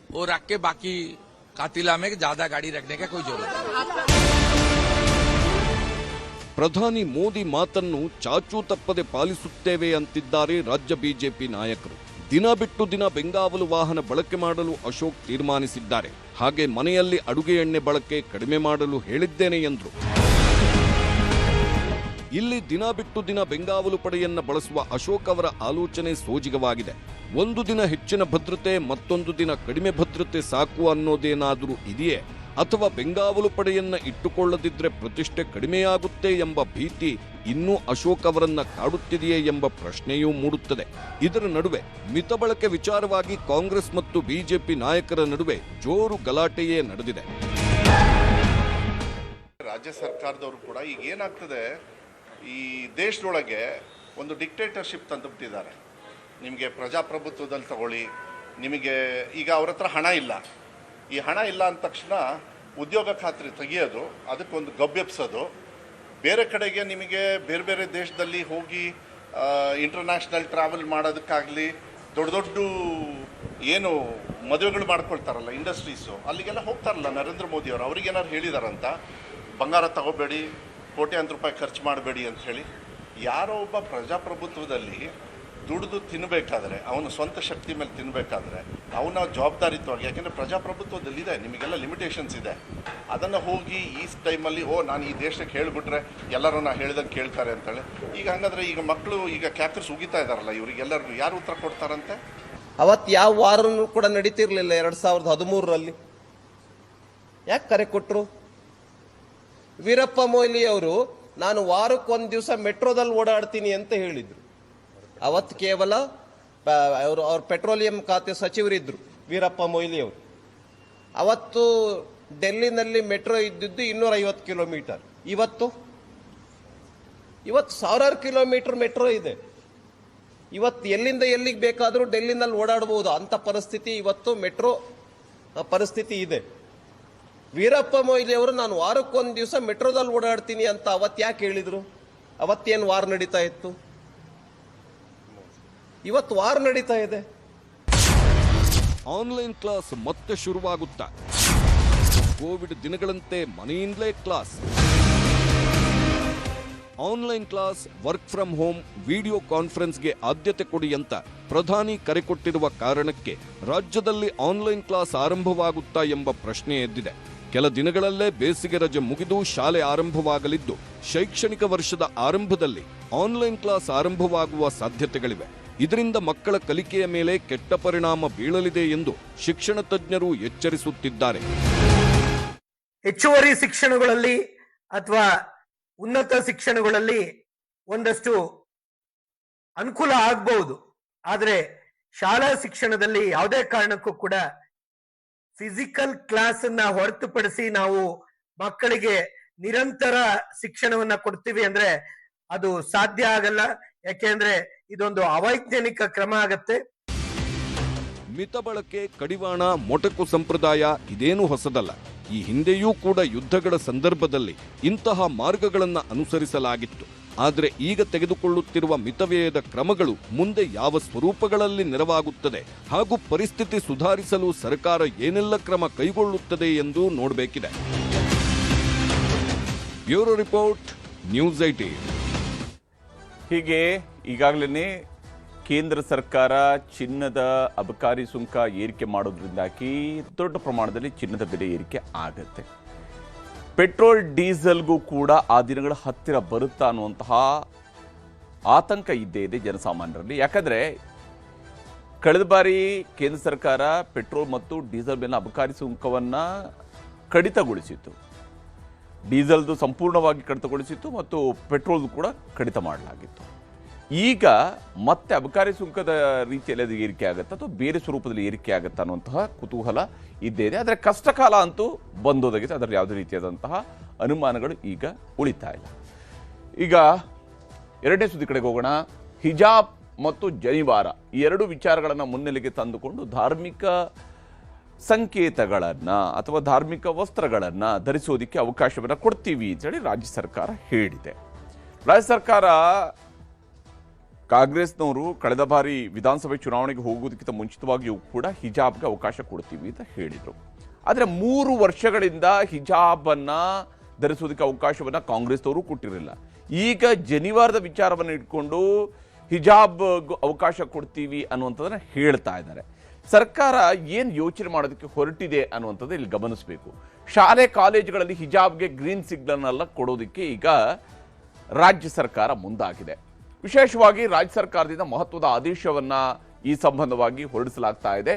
वो रख के बाकी कातिला में ज्यादा गाड़ी रखने का कोई जरूरत नहीं. ಪ್ರಧಾನಿ ಮೋದಿ ಮಾತನ್ನು ಚಾಚೂ ತಪ್ಪದೆ ಪಾಲಿಸುತ್ತೇವೆ ಅಂತಿದ್ದಾರೆ ರಾಜ್ಯ ಬಿಜೆಪಿ ನಾಯಕರು. ದಿನ ಬಿಟ್ಟು ದಿನ ಬೆಂಗಾವಲು ವಾಹನ ಬಳಕೆ ಮಾಡಲು ಅಶೋಕ್ ತೀರ್ಮಾನಿಸಿದ್ದಾರೆ. ಹಾಗೆ ಮನೆಯಲ್ಲಿ ಅಡುಗೆ ಎಣ್ಣೆ ಬಳಕೆ ಕಡಿಮೆ ಮಾಡಲು ಹೇಳಿದ್ದೇನೆ ಎಂದರು. ಇಲ್ಲಿ ದಿನ ಬಿಟ್ಟು ದಿನ ಬೆಂಗಾವಲು ಪಡೆಯನ್ನ ಬಳಸುವ ಅಶೋಕ್ ಅವರ ಆಲೋಚನೆ ಸೋಜಿಗವಾಗಿದೆ. ಒಂದು ದಿನ ಹೆಚ್ಚಿನ ಭದ್ರತೆ, ಮತ್ತೊಂದು ದಿನ ಕಡಿಮೆ ಭದ್ರತೆ ಸಾಕು ಅನ್ನೋದೇನಾದರೂ ಇದೆಯೇ? ಅಥವಾ ಬೆಂಗಾವಲು ಪಡೆಯನ್ನ ಇಟ್ಟುಕೊಳ್ಳದಿದ್ರೆ ಪ್ರತಿಷ್ಠೆ ಕಡಿಮೆಯಾಗುತ್ತೆ ಎಂಬ ಭೀತಿ ಇನ್ನೂ ಅಶೋಕ್ ಅವರನ್ನ ಕಾಡುತ್ತಿದೆಯೇ ಎಂಬ ಪ್ರಶ್ನೆಯೂ ಮೂಡುತ್ತದೆ. ಇದರ ನಡುವೆ ಮಿತ ಬಳಕೆ ವಿಚಾರವಾಗಿ ಕಾಂಗ್ರೆಸ್ ಮತ್ತು ಬಿಜೆಪಿ ನಾಯಕರ ನಡುವೆ ಜೋರು ಗಲಾಟೆಯೇ ನಡೆದಿದೆ. ರಾಜ್ಯ ಸರ್ಕಾರದವರು ಕೂಡ ಈಗ ಏನಾಗ್ತದೆ, ಈ ದೇಶದೊಳಗೆ ಒಂದು ಡಿಕ್ಟೇಟರ್ಶಿಪ್ ತಂದುಬಿಟ್ಟಿದ್ದಾರೆ. ನಿಮಗೆ ಪ್ರಜಾಪ್ರಭುತ್ವದಲ್ಲಿ ತಗೊಳ್ಳಿ, ನಿಮಗೆ ಈಗ ಅವ್ರ ಹತ್ರ ಹಣ ಇಲ್ಲ. ಈ ಹಣ ಇಲ್ಲ ಅಂದ ತಕ್ಷಣ ಉದ್ಯೋಗ ಖಾತ್ರಿ ತೆಗಿಯೋದು, ಅದಕ್ಕೊಂದು ಗಬ್ಬೆಬ್ಸೋದು, ಬೇರೆ ಕಡೆಗೆ ನಿಮಗೆ ಬೇರೆ ಬೇರೆ ದೇಶದಲ್ಲಿ ಹೋಗಿ ಇಂಟರ್ನ್ಯಾಷನಲ್ ಟ್ರಾವೆಲ್ ಮಾಡೋದಕ್ಕಾಗಲಿ, ದೊಡ್ಡ ದೊಡ್ಡ ಏನು ಮದುವೆಗಳು ಮಾಡ್ಕೊಳ್ತಾರಲ್ಲ ಇಂಡಸ್ಟ್ರೀಸು, ಅಲ್ಲಿಗೆಲ್ಲ ಹೋಗ್ತಾರಲ್ಲ ನರೇಂದ್ರ ಮೋದಿಯವರು. ಅವ್ರಿಗೇನಾದ್ರು ಹೇಳಿದಾರಂತ ಬಂಗಾರ ತಗೋಬೇಡಿ, ಕೋಟ್ಯಾಂತರ ರೂಪಾಯಿ ಖರ್ಚು ಮಾಡಬೇಡಿ ಅಂತ ಹೇಳಿ? ಯಾರೋ ಒಬ್ಬ ಪ್ರಜಾಪ್ರಭುತ್ವದಲ್ಲಿ ದುಡಿದು ತಿನ್ನಬೇಕಾದ್ರೆ, ಅವನ ಸ್ವಂತ ಶಕ್ತಿ ಮೇಲೆ ತಿನ್ನಬೇಕಾದ್ರೆ ಅವನ ಜವಾಬ್ದಾರಿತ್ವವಾಗಿ, ಯಾಕೆಂದರೆ ಪ್ರಜಾಪ್ರಭುತ್ವದಲ್ಲಿದೆ, ನಿಮಗೆಲ್ಲ ಲಿಮಿಟೇಷನ್ಸ್ ಇದೆ. ಅದನ್ನು ಹೋಗಿ ಈ ಟೈಮಲ್ಲಿ ನಾನು ಈ ದೇಶಕ್ಕೆ ಹೇಳಿಬಿಟ್ರೆ ಎಲ್ಲರೂ ನಾ ಹೇಳ್ದಂಗೆ ಕೇಳ್ತಾರೆ ಅಂತೇಳಿ, ಈಗ ಹಂಗಾದ್ರೆ ಈಗ ಮಕ್ಕಳು ಈಗ ಕ್ಯಾಕರ್ಸ್ ಉಗಿತಾ ಇದ್ದಾರಲ್ಲ, ಇವರಿಗೆಲ್ಲರಿಗೂ ಯಾರು ಉತ್ತರ ಕೊಡ್ತಾರಂತೆ? ಅವತ್ತು ಯಾವ ವಾರನೂ ಕೂಡ ನಡೀತಿರ್ಲಿಲ್ಲ 2013ರಲ್ಲಿ. ಯಾಕೆ ಕರೆ ಕೊಟ್ಟರು? ವೀರಪ್ಪ ಮೊಯ್ಲಿ ಅವರು ನಾನು ವಾರಕ್ಕೊಂದು ದಿವಸ ಮೆಟ್ರೋದಲ್ಲಿ ಓಡಾಡ್ತೀನಿ ಅಂತ ಹೇಳಿದ್ರು. ಅವತ್ತು ಕೇವಲ ಅವ್ರ ಪೆಟ್ರೋಲಿಯಂ ಖಾತೆ ಸಚಿವರಿದ್ರು ವೀರಪ್ಪ ಮೊಯ್ಲಿ ಅವರು. ಅವತ್ತು ಡೆಲ್ಲಿನಲ್ಲಿ ಮೆಟ್ರೋ ಇದ್ದಿದ್ದು 250 ಕಿಲೋಮೀಟರ್. ಇವತ್ತು ಸಾವಿರಾರು ಕಿಲೋಮೀಟರ್ ಮೆಟ್ರೋ ಇದೆ. ಇವತ್ತು ಎಲ್ಲಿಂದ ಎಲ್ಲಿಗೆ ಬೇಕಾದರೂ ಡೆಲ್ಲಿನಲ್ಲಿ ಓಡಾಡಬಹುದು ಅಂತ ಪರಿಸ್ಥಿತಿ ಇವತ್ತು ಮೆಟ್ರೋ ಪರಿಸ್ಥಿತಿ ಇದೆ. ವೀರಪ್ಪ ಮೊಯ್ಲಿ ಅವರು ನಾನು ವಾರಕ್ಕೊಂದು ದಿವಸ ಮೆಟ್ರೋದಲ್ಲಿ ಓಡಾಡ್ತೀನಿ ಅಂತ ಅವತ್ತು ಯಾಕೆ ಹೇಳಿದ್ರು? ಅವತ್ತೇನು ವಾರ ನಡೀತಾ ಇತ್ತು? ಇವತ್ತು ವಾರ ನಡೀತಾ ಇದೆ. ಆನ್ಲೈನ್ ಕ್ಲಾಸ್ ಮತ್ತೆ ಶುರುವಾಗುತ್ತಾ? ಕೋವಿಡ್ ದಿನಗಳಂತೆ ಮನೆಯಿಂದಲೇ class. Online class, work from home, video ಕಾನ್ಫರೆನ್ಸ್ಗೆ ಆದ್ಯತೆ ಕೊಡಿ ಅಂತ ಪ್ರಧಾನಿ ಕರೆ ಕೊಟ್ಟಿರುವ ಕಾರಣಕ್ಕೆ ರಾಜ್ಯದಲ್ಲಿ ಆನ್ಲೈನ್ ಕ್ಲಾಸ್ ಆರಂಭವಾಗುತ್ತಾ ಎಂಬ ಪ್ರಶ್ನೆ ಎದ್ದಿದೆ. ಕೆಲ ದಿನಗಳಲ್ಲೇ ಬೇಸಿಗೆ ರಜೆ ಮುಗಿದು ಶಾಲೆ ಆರಂಭವಾಗಲಿದ್ದು, ಶೈಕ್ಷಣಿಕ ವರ್ಷದ ಆರಂಭದಲ್ಲಿ ಆನ್ಲೈನ್ ಕ್ಲಾಸ್ ಆರಂಭವಾಗುವ ಸಾಧ್ಯತೆಗಳಿವೆ. ಇದರಿಂದ ಮಕ್ಕಳ ಕಲಿಕೆಯ ಮೇಲೆ ಕೆಟ್ಟ ಪರಿಣಾಮ ಬೀಳಲಿದೆ ಎಂದು ಶಿಕ್ಷಣ ತಜ್ಞರು ಎಚ್ಚರಿಸುತ್ತಿದ್ದಾರೆ. ಹೆಚ್ಚುವರಿ ಶಿಕ್ಷಣಗಳಲ್ಲಿ ಅಥವಾ ಉನ್ನತ ಶಿಕ್ಷಣಗಳಲ್ಲಿ ಒಂದಷ್ಟು ಅನುಕೂಲ ಆಗಬಹುದು, ಆದರೆ ಶಾಲಾ ಶಿಕ್ಷಣದಲ್ಲಿ ಯಾವುದೇ ಕಾರಣಕ್ಕೂ ಕೂಡ ಫಿಸಿಕಲ್ ಕ್ಲಾಸ್ ಅನ್ನ ಹೊರತುಪಡಿಸಿ ನಾವು ಮಕ್ಕಳಿಗೆ ನಿರಂತರ ಶಿಕ್ಷಣವನ್ನ ಕೊಡ್ತೀವಿ ಅಂದ್ರೆ ಅದು ಸಾಧ್ಯ ಆಗಲ್ಲ. ಯಾಕೆಂದ್ರೆ ಇದೊಂದು ಅವೈಜ್ಞಾನಿಕ ಕ್ರಮ ಆಗತ್ತೆ. ಮಿತ ಬಳಕೆ, ಕಡಿವಾಣ, ಮೊಟಕು ಸಂಪ್ರದಾಯ ಇದೇನೂ ಹೊಸದಲ್ಲ. ಈ ಹಿಂದೆಯೂ ಕೂಡ ಯುದ್ಧಗಳ ಸಂದರ್ಭದಲ್ಲಿ ಇಂತಹ ಮಾರ್ಗಗಳನ್ನು ಅನುಸರಿಸಲಾಗಿತ್ತು. ಆದರೆ ಈಗ ತೆಗೆದುಕೊಳ್ಳುತ್ತಿರುವ ಮಿತವ್ಯಯದ ಕ್ರಮಗಳು ಮುಂದೆ ಯಾವ ಸ್ವರೂಪಗಳಲ್ಲಿ ನೆರವಾಗುತ್ತದೆ ಹಾಗೂ ಪರಿಸ್ಥಿತಿ ಸುಧಾರಿಸಲು ಸರ್ಕಾರ ಏನೆಲ್ಲ ಕ್ರಮ ಕೈಗೊಳ್ಳುತ್ತದೆ ಎಂದು ನೋಡಬೇಕಿದೆ. Bureau report, news 18. ಹೀಗೆ ಈಗಾಗಲೇ ಕೇಂದ್ರ ಸರ್ಕಾರ ಚಿನ್ನದ ಅಬಕಾರಿ ಸುಂಕ ಏರಿಕೆ ಮಾಡೋದ್ರಿಂದಾಗಿ ದೊಡ್ಡ ಪ್ರಮಾಣದಲ್ಲಿ ಚಿನ್ನದ ಬೆಲೆ ಏರಿಕೆ ಆಗುತ್ತೆ. ಪೆಟ್ರೋಲ್ ಡೀಸೆಲ್ಗೂ ಕೂಡ ಆ ದಿನಗಳ ಹತ್ತಿರ ಬರುತ್ತಾ ಅನ್ನುವಂತಹ ಆತಂಕ ಇದ್ದೇ ಇದೆ ಜನಸಾಮಾನ್ಯರಲ್ಲಿ. ಯಾಕಂದರೆ ಕಳೆದ ಬಾರಿ ಕೇಂದ್ರ ಸರ್ಕಾರ ಪೆಟ್ರೋಲ್ ಮತ್ತು ಡೀಸೆಲ್ ಮೇಲಿನ ಅಬಕಾರಿ ಸುಂಕವನ್ನು ಕಡಿತಗೊಳಿಸಿತ್ತು. ಡೀಸೆಲ್ದು ಸಂಪೂರ್ಣವಾಗಿ ಕಡಿತಗೊಳಿಸಿತ್ತು ಮತ್ತು ಪೆಟ್ರೋಲ್ದು ಕೂಡ ಕಡಿತ ಮಾಡಲಾಗಿತ್ತು. ಈಗ ಮತ್ತೆ ಅಬಕಾರಿ ಸುಂಕದ ರೀತಿಯಲ್ಲಿ ಅದು ಏರಿಕೆ ಆಗುತ್ತಾ ಅಥವಾ ಬೇರೆ ಸ್ವರೂಪದಲ್ಲಿ ಏರಿಕೆ ಆಗುತ್ತಾ ಅನ್ನುವಂತಹ ಕುತೂಹಲ ಇದ್ದೇ ಇದೆ. ಆದರೆ ಕಷ್ಟಕಾಲ ಅಂತೂ ಬಂದೋದಾಗಿದೆ. ಅದರಲ್ಲಿ ಯಾವುದೇ ರೀತಿಯಾದಂತಹ ಅನುಮಾನಗಳು ಈಗ ಉಳಿತಾ ಇಲ್ಲ. ಈಗ ಎರಡನೇ ಸುದ್ದಿ ಕಡೆಗೆ ಹೋಗೋಣ. ಹಿಜಾಬ್ ಮತ್ತು ಜನಿವಾರ ಈ ಎರಡು ವಿಚಾರಗಳನ್ನು ಮುನ್ನೆಲೆಗೆ ತಂದುಕೊಂಡು ಧಾರ್ಮಿಕ ಸಂಕೇತಗಳನ್ನು ಅಥವಾ ಧಾರ್ಮಿಕ ವಸ್ತ್ರಗಳನ್ನು ಧರಿಸೋದಕ್ಕೆ ಅವಕಾಶವನ್ನು ಕೊಡ್ತೀವಿ ಅಂತೇಳಿ ರಾಜ್ಯ ಸರ್ಕಾರ ಹೇಳಿದೆ. ರಾಜ್ಯ ಸರ್ಕಾರ ಕಾಂಗ್ರೆಸ್ನವರು ಕಳೆದ ಬಾರಿ ವಿಧಾನಸಭೆ ಚುನಾವಣೆಗೆ ಹೋಗುವುದಕ್ಕಿಂತ ಮುಂಚಿತವಾಗಿಯೂ ಕೂಡ ಹಿಜಾಬ್ಗೆ ಅವಕಾಶ ಕೊಡ್ತೀವಿ ಅಂತ ಹೇಳಿದರು. ಆದರೆ 3 ವರ್ಷಗಳಿಂದ ಹಿಜಾಬನ್ನು ಧರಿಸೋದಕ್ಕೆ ಅವಕಾಶವನ್ನು ಕಾಂಗ್ರೆಸ್ನವರು ಕೊಟ್ಟಿರಲಿಲ್ಲ. ಈಗ ಜನಿವಾರದ ವಿಚಾರವನ್ನು ಇಟ್ಕೊಂಡು ಹಿಜಾಬ್ ಅವಕಾಶ ಕೊಡ್ತೀವಿ ಅನ್ನುವಂಥದ್ದನ್ನು ಹೇಳ್ತಾ ಇದ್ದಾರೆ. ಸರ್ಕಾರ ಏನು ಯೋಚನೆ ಮಾಡೋದಕ್ಕೆ ಹೊರಟಿದೆ ಅನ್ನುವಂಥದ್ದು ಇಲ್ಲಿ ಗಮನಿಸಬೇಕು. ಶಾಲೆ ಕಾಲೇಜುಗಳಲ್ಲಿ ಹಿಜಾಬ್ಗೆ ಗ್ರೀನ್ ಸಿಗ್ನಲ್ನೆಲ್ಲ ಕೊಡೋದಕ್ಕೆ ಈಗ ರಾಜ್ಯ ಸರ್ಕಾರ ಮುಂದಾಗಿದೆ. ವಿಶೇಷವಾಗಿ ರಾಜ್ಯ ಸರ್ಕಾರದಿಂದ ಮಹತ್ವದ ಆದೇಶವನ್ನು ಈ ಸಂಬಂಧವಾಗಿ ಹೊರಡಿಸಲಾಗ್ತಾ ಇದೆ.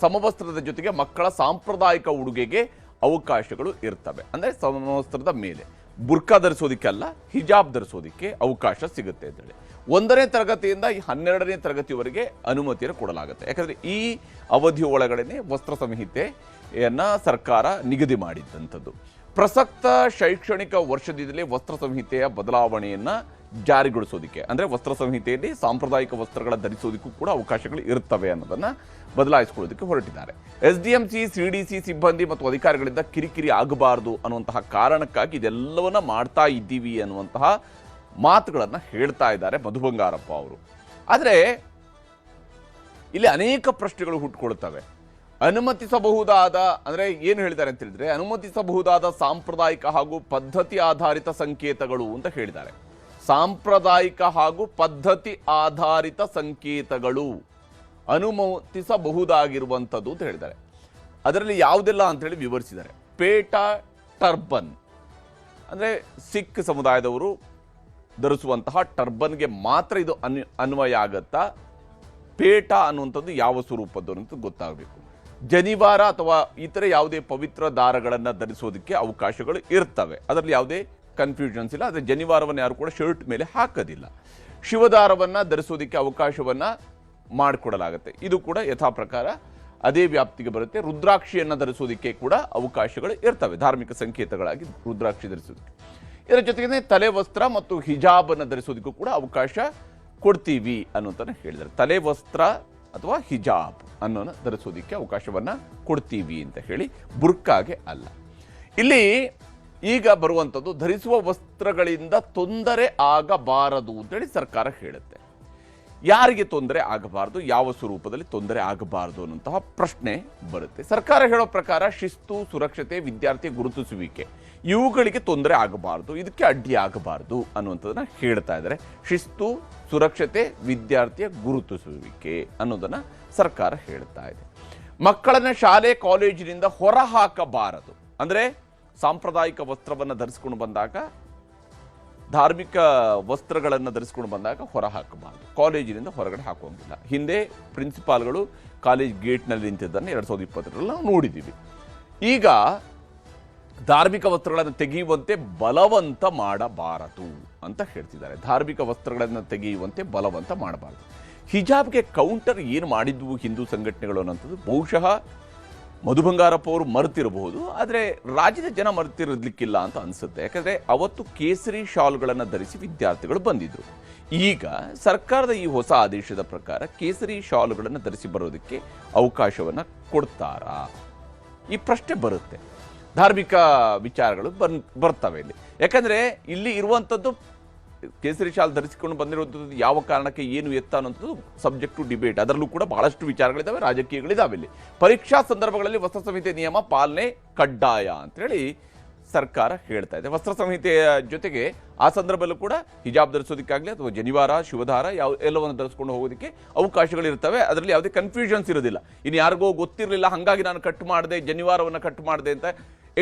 ಸಮವಸ್ತ್ರದ ಜೊತೆಗೆ ಮಕ್ಕಳ ಸಾಂಪ್ರದಾಯಿಕ ಉಡುಗೆಗೆ ಅವಕಾಶಗಳು ಇರ್ತವೆ. ಅಂದರೆ ಸಮವಸ್ತ್ರದ ಮೇಲೆ ಬುರ್ಕಾ ಧರಿಸೋದಕ್ಕೆಲ್ಲ ಹಿಜಾಬ್ ಧರಿಸೋದಕ್ಕೆ ಅವಕಾಶ ಸಿಗುತ್ತೆ ಅಂತೇಳಿ 1ನೇ ತರಗತಿಯಿಂದ 12ನೇ ತರಗತಿವರೆಗೆ ಅನುಮತಿಯನ್ನು ಕೊಡಲಾಗುತ್ತೆ. ಯಾಕಂದರೆ ಈ ಅವಧಿ ಒಳಗಡೆ ವಸ್ತ್ರ ಸಂಹಿತೆಯನ್ನು ಸರ್ಕಾರ ನಿಗದಿ ಮಾಡಿದ್ದಂಥದ್ದು. ಪ್ರಸಕ್ತ ಶೈಕ್ಷಣಿಕ ವರ್ಷದಿಂದಲೇ ವಸ್ತ್ರ ಸಂಹಿತೆಯ ಬದಲಾವಣೆಯನ್ನು ಜಾರಿಗೊಳಿಸೋದಕ್ಕೆ, ಅಂದರೆ ವಸ್ತ್ರ ಸಂಹಿತೆಯಲ್ಲಿ ಸಾಂಪ್ರದಾಯಿಕ ವಸ್ತ್ರಗಳ ಧರಿಸೋದಕ್ಕೂ ಕೂಡ ಅವಕಾಶಗಳು ಇರುತ್ತವೆ ಅನ್ನೋದನ್ನು ಬದಲಾಯಿಸಿಕೊಳ್ಳೋದಕ್ಕೆ ಹೊರಟಿದ್ದಾರೆ. SDMC, CDC ಸಿಬ್ಬಂದಿ ಮತ್ತು ಅಧಿಕಾರಿಗಳಿಂದ ಕಿರಿಕಿರಿ ಆಗಬಾರದು ಅನ್ನುವಂತಹ ಕಾರಣಕ್ಕಾಗಿ ಇದೆಲ್ಲವನ್ನ ಮಾಡ್ತಾ ಇದ್ದೀವಿ ಅನ್ನುವಂತಹ ಮಾತುಗಳನ್ನು ಹೇಳ್ತಾ ಇದ್ದಾರೆ ಮಧು ಬಂಗಾರಪ್ಪ ಅವರು. ಆದರೆ ಇಲ್ಲಿ ಅನೇಕ ಪ್ರಶ್ನೆಗಳು ಹುಟ್ಟುಕೊಳ್ತವೆ. ಅನುಮತಿಸಬಹುದಾದ, ಅಂದರೆ ಏನು ಹೇಳಿದ್ದಾರೆ ಅಂತ ಹೇಳಿದ್ರೆ, ಅನುಮತಿಸಬಹುದಾದ ಸಾಂಪ್ರದಾಯಿಕ ಹಾಗೂ ಪದ್ಧತಿ ಆಧಾರಿತ ಸಂಕೇತಗಳು ಅಂತ ಹೇಳಿದ್ದಾರೆ. ಸಾಂಪ್ರದಾಯಿಕ ಹಾಗೂ ಪದ್ಧತಿ ಆಧಾರಿತ ಸಂಕೇತಗಳು ಅನುಮತಿಸಬಹುದಾಗಿರುವಂಥದ್ದು ಅಂತ ಹೇಳಿದ್ದಾರೆ. ಅದರಲ್ಲಿ ಯಾವುದೆಲ್ಲ ಅಂತೇಳಿ ವಿವರಿಸಿದ್ದಾರೆ. ಪೇಟಾ ಟರ್ಬನ್, ಅಂದರೆ ಸಿಖ್ ಸಮುದಾಯದವರು ಧರಿಸುವಂತಹ ಟರ್ಬನ್ಗೆ ಮಾತ್ರ ಇದು ಅನ್ವಯ ಆಗತ್ತಾ, ಪೇಟಾ ಅನ್ನುವಂಥದ್ದು ಯಾವ ಸ್ವರೂಪದ್ದು ಅಂತ ಗೊತ್ತಾಗಬೇಕು. ಜನಿವಾರ ಅಥವಾ ಇತರೆ ಯಾವುದೇ ಪವಿತ್ರ ದಾರಗಳನ್ನು ಧರಿಸೋದಕ್ಕೆ ಅವಕಾಶಗಳು ಇರ್ತವೆ. ಅದರಲ್ಲಿ ಯಾವುದೇ ಕನ್ಫ್ಯೂಷನ್ಸ್ ಇಲ್ಲ. ಆದರೆ ಜನಿವಾರವನ್ನು ಯಾರು ಕೂಡ ಶರ್ಟ್ ಮೇಲೆ ಹಾಕೋದಿಲ್ಲ. ಶಿವದಾರವನ್ನು ಧರಿಸೋದಕ್ಕೆ ಅವಕಾಶವನ್ನು ಮಾಡಿಕೊಡಲಾಗುತ್ತೆ. ಇದು ಕೂಡ ಯಥಾ ಪ್ರಕಾರ ಅದೇ ವ್ಯಾಪ್ತಿಗೆ ಬರುತ್ತೆ. ರುದ್ರಾಕ್ಷಿಯನ್ನು ಧರಿಸೋದಕ್ಕೆ ಕೂಡ ಅವಕಾಶಗಳು ಇರ್ತವೆ, ಧಾರ್ಮಿಕ ಸಂಕೇತಗಳಾಗಿ ರುದ್ರಾಕ್ಷಿ ಧರಿಸೋದಕ್ಕೆ. ಇದರ ಜೊತೆಗೆ ತಲೆ ವಸ್ತ್ರ ಮತ್ತು ಹಿಜಾಬನ್ನು ಧರಿಸೋದಕ್ಕೂ ಕೂಡ ಅವಕಾಶ ಕೊಡ್ತೀವಿ ಅನ್ನೋಂತಾನೆ ಹೇಳಿದ್ದಾರೆ. ತಲೆ ವಸ್ತ್ರ ಅಥವಾ ಹಿಜಾಬ್ ಅನ್ನೋನ ಧರಿಸೋದಕ್ಕೆ ಅವಕಾಶವನ್ನು ಕೊಡ್ತೀವಿ ಅಂತ ಹೇಳಿ, ಬುರ್ಕಾಗೆ ಅಲ್ಲ. ಇಲ್ಲಿ ಈಗ ಬರುವಂಥದ್ದು ಧರಿಸುವ ವಸ್ತ್ರಗಳಿಂದ ತೊಂದರೆ ಆಗಬಾರದು ಅಂತೇಳಿ ಸರ್ಕಾರ ಹೇಳುತ್ತೆ. ಯಾರಿಗೆ ತೊಂದರೆ ಆಗಬಾರದು, ಯಾವ ಸ್ವರೂಪದಲ್ಲಿ ತೊಂದರೆ ಆಗಬಾರದು ಅನ್ನುವಂತಹ ಪ್ರಶ್ನೆ ಬರುತ್ತೆ. ಸರ್ಕಾರ ಹೇಳೋ ಪ್ರಕಾರ ಶಿಸ್ತು, ಸುರಕ್ಷತೆ, ವಿದ್ಯಾರ್ಥಿ ಗುರುತಿಸುವಿಕೆ ಇವುಗಳಿಗೆ ತೊಂದರೆ ಆಗಬಾರದು, ಇದಕ್ಕೆ ಅಡ್ಡಿ ಆಗಬಾರದು ಅನ್ನುವಂಥದ್ದನ್ನ ಹೇಳ್ತಾ ಇದ್ದಾರೆ. ಶಿಸ್ತು, ಸುರಕ್ಷತೆ, ವಿದ್ಯಾರ್ಥಿಯ ಗುರುತಿಸುವಿಕೆ ಅನ್ನೋದನ್ನ ಸರ್ಕಾರ ಹೇಳ್ತಾ ಇದೆ. ಮಕ್ಕಳನ್ನ ಶಾಲೆ ಕಾಲೇಜಿನಿಂದ ಹೊರ ಹಾಕಬಾರದು. ಅಂದರೆ ಸಾಂಪ್ರದಾಯಿಕ ವಸ್ತ್ರವನ್ನು ಧರಿಸ್ಕೊಂಡು ಬಂದಾಗ, ಧಾರ್ಮಿಕ ವಸ್ತ್ರಗಳನ್ನು ಧರಿಸ್ಕೊಂಡು ಬಂದಾಗ ಹೊರ ಹಾಕಬಾರದು, ಕಾಲೇಜಿನಿಂದ ಹೊರಗಡೆ ಹಾಕುವಂಗಿಲ್ಲ. ಹಿಂದೆ ಪ್ರಿನ್ಸಿಪಾಲ್ಗಳು ಕಾಲೇಜ್ ಗೇಟ್ನಲ್ಲಿ ನಿಂತಿದ್ದನ್ನು 2020ರಲ್ಲಿ ನಾವು ನೋಡಿದ್ದೀವಿ. ಈಗ ಧಾರ್ಮಿಕ ವಸ್ತ್ರಗಳನ್ನು ತೆಗೆಯುವಂತೆ ಬಲವಂತ ಮಾಡಬಾರದು ಅಂತ ಹೇಳ್ತಿದ್ದಾರೆ. ಧಾರ್ಮಿಕ ವಸ್ತ್ರಗಳನ್ನು ತೆಗೆಯುವಂತೆ ಬಲವಂತ ಮಾಡಬಾರದು. ಹಿಜಾಬ್ಗೆ ಕೌಂಟರ್ ಏನು ಮಾಡಿದ್ವು ಹಿಂದೂ ಸಂಘಟನೆಗಳು ಅನ್ನೋಂಥದ್ದು ಬಹುಶಃ ಮಧು ಬಂಗಾರಪ್ಪ ಅವರು ಮರೆತಿರಬಹುದು, ಆದರೆ ರಾಜ್ಯದ ಜನ ಮರೆತಿರಲಿಕ್ಕಿಲ್ಲ ಅಂತ ಅನಿಸುತ್ತೆ. ಯಾಕಂದರೆ ಅವತ್ತು ಕೇಸರಿ ಶಾಲ್ಗಳನ್ನು ಧರಿಸಿ ವಿದ್ಯಾರ್ಥಿಗಳು ಬಂದಿದ್ದರು. ಈಗ ಸರ್ಕಾರದ ಈ ಹೊಸ ಆದೇಶದ ಪ್ರಕಾರ ಕೇಸರಿ ಶಾಲುಗಳನ್ನು ಧರಿಸಿ ಬರೋದಕ್ಕೆ ಅವಕಾಶವನ್ನು ಕೊಡ್ತಾರಾ? ಈ ಪ್ರಶ್ನೆ ಬರುತ್ತೆ. ಧಾರ್ಮಿಕ ವಿಚಾರಗಳು ಬರ್ತವೆ ಇಲ್ಲಿ. ಯಾಕಂದರೆ ಇಲ್ಲಿ ಇರುವಂಥದ್ದು ಕೇಸರಿ ಶಾಲ್ ಧರಿಸಿಕೊಂಡು ಬಂದಿರುವಂಥದ್ದು ಯಾವ ಕಾರಣಕ್ಕೆ, ಏನು ಎತ್ತ ಅನ್ನೋಂಥದ್ದು ಸಬ್ಜೆಕ್ಟ್ ಟು ಡಿಬೇಟ್. ಅದರಲ್ಲೂ ಕೂಡ ಬಹಳಷ್ಟು ವಿಚಾರಗಳಿದ್ದಾವೆ, ರಾಜಕೀಯಗಳಿದ್ದಾವೆ. ಇಲ್ಲಿ ಪರೀಕ್ಷಾ ಸಂದರ್ಭಗಳಲ್ಲಿ ವಸ್ತ್ರ ಸಂಹಿತೆ ನಿಯಮ ಪಾಲನೆ ಕಡ್ಡಾಯ ಅಂತೇಳಿ ಸರ್ಕಾರ ಹೇಳ್ತಾ ಇದೆ. ವಸ್ತ್ರ ಸಂಹಿತೆಯ ಜೊತೆಗೆ ಆ ಸಂದರ್ಭದಲ್ಲೂ ಕೂಡ ಹಿಜಾಬ್ ಧರಿಸೋದಕ್ಕಾಗಲಿ ಅಥವಾ ಜನಿವಾರ, ಶಿವಧಾರ ಎಲ್ಲವನ್ನು ಧರಿಸ್ಕೊಂಡು ಹೋಗೋದಕ್ಕೆ ಅವಕಾಶಗಳಿರ್ತವೆ. ಅದರಲ್ಲಿ ಯಾವುದೇ ಕನ್ಫ್ಯೂಷನ್ಸ್ ಇರೋದಿಲ್ಲ. ಇನ್ನು ಯಾರಿಗೋ ಗೊತ್ತಿರಲಿಲ್ಲ ಹಾಗಾಗಿ ನಾನು ಕಟ್ ಮಾಡಿದೆ, ಜನಿವಾರವನ್ನು ಕಟ್ ಮಾಡಿದೆ ಅಂತ